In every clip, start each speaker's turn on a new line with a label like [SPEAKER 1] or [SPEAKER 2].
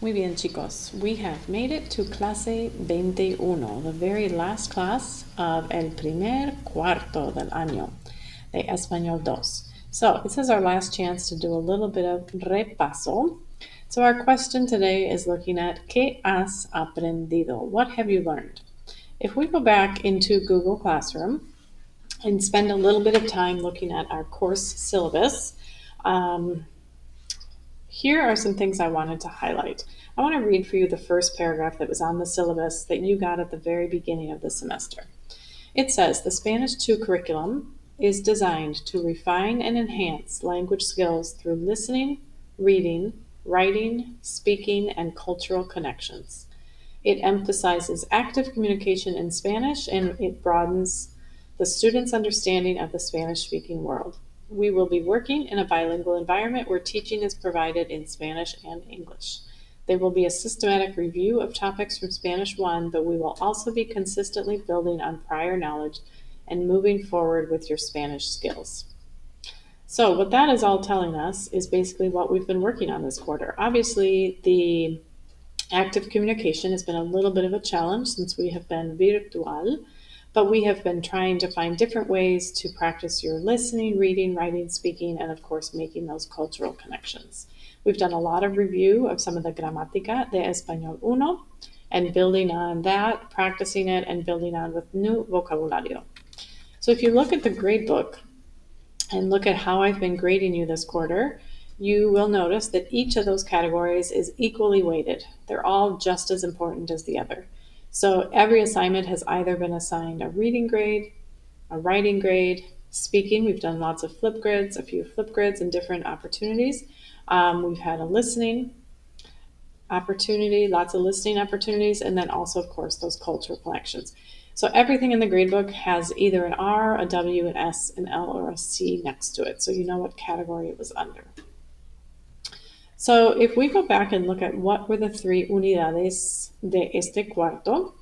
[SPEAKER 1] Muy bien, chicos. We have made it to clase 21, the very last class of el primer cuarto del año, de Español 2. So this is our last chance to do a little bit of repaso. So our question today is looking at ¿Qué has aprendido? What have you learned? If we go back into Google Classroom and spend a little bit of time looking at our course syllabus, here are some things I wanted to highlight. I want to read for you the first paragraph that was on the syllabus that you got at the very beginning of the semester. It says, the Spanish 2 curriculum is designed to refine and enhance language skills through listening, reading, writing, speaking, and cultural connections. It emphasizes active communication in Spanish, and it broadens the students' understanding of the Spanish-speaking world. We will be working in a bilingual environment where teaching is provided in Spanish and English. There will be a systematic review of topics from Spanish 1, but we will also be consistently building on prior knowledge and moving forward with your Spanish skills. So what that is all telling us is basically what we've been working on this quarter. Obviously, the active communication has been a little bit of a challenge since we have been virtual, but we have been trying to find different ways to practice your listening, reading, writing, speaking, and of course making those cultural connections. We've done a lot of review of some of the gramática de Español 1 and building on that, practicing it, and building on with new vocabulario. So if you look at the grade book and look at how I've been grading you this quarter, you will notice that each of those categories is equally weighted. They're all just as important as the other. So every assignment has either been assigned a reading grade, a writing grade, speaking. We've done lots of flip grids, a few flip grids and different opportunities. We've had a listening opportunity, lots of listening opportunities, and then also, of course, those cultural connections. So everything in the gradebook has either an R, a W, an S, an L, or a C next to it, so you know what category it was under. So if we go back and look at what were the 3 unidades de este cuarto,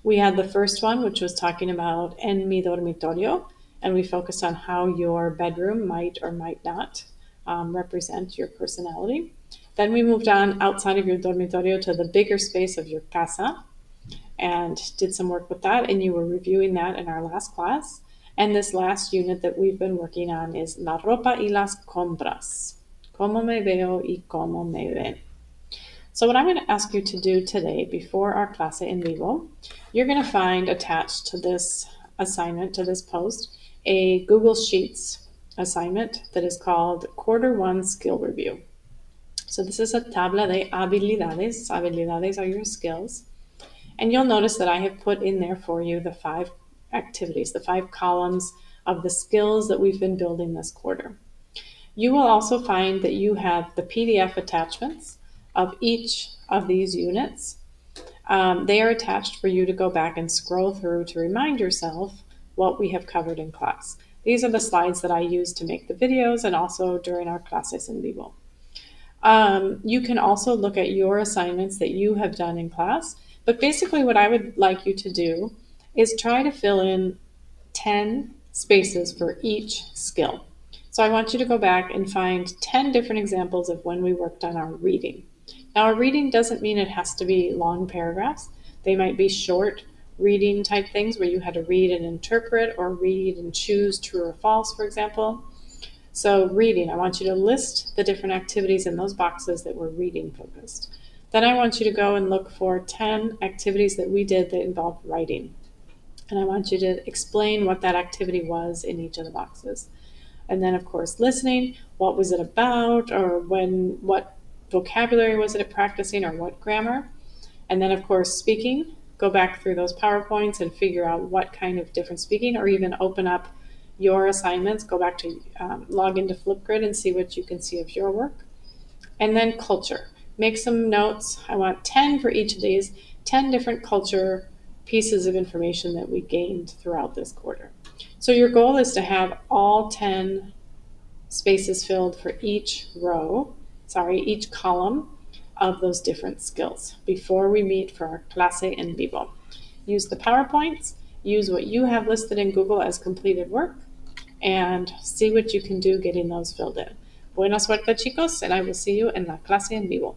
[SPEAKER 1] we had the first one, which was talking about en mi dormitorio, and we focused on how your bedroom might or might not represent your personality. Then we moved on outside of your dormitorio to the bigger space of your casa and did some work with that, and you were reviewing that in our last class. And this last unit that we've been working on is la ropa y las compras. Cómo me veo y cómo me ven. So what I'm going to ask you to do today before our clase en vivo, you're going to find attached to this assignment, to this post, a Google Sheets assignment that is called Quarter 1 Skill Review. So this is a tabla de habilidades. Habilidades are your skills. And you'll notice that I have put in there for you the 5 activities, the 5 columns of the skills that we've been building this quarter. You will also find that you have the PDF attachments of each of these units. They are attached for you to go back and scroll through to remind yourself what we have covered in class. These are the slides that I use to make the videos and also during our clases en vivo. You can also look at your assignments that you have done in class, but basically what I would like you to do is try to fill in 10 spaces for each skill. So I want you to go back and find 10 different examples of when we worked on our reading. Now, our reading doesn't mean it has to be long paragraphs. They might be short reading type things where you had to read and interpret or read and choose true or false, for example. So reading, I want you to list the different activities in those boxes that were reading focused. Then I want you to go and look for 10 activities that we did that involved writing. And I want you to explain what that activity was in each of the boxes. And then, of course, listening, what was it about, or what vocabulary was it practicing, or what grammar. And then, of course, speaking, go back through those PowerPoints and figure out what kind of different speaking, or even open up your assignments, go back to log into Flipgrid and see what you can see of your work. And then culture. Make some notes. I want 10 for each of these, 10 different culture pieces of information that we gained throughout this quarter. So your goal is to have all 10 spaces filled for each column of those different skills before we meet for our clase en vivo. Use the PowerPoints, use what you have listed in Google as completed work, and see what you can do getting those filled in. Buena suerte, chicos, and I will see you in la clase en vivo.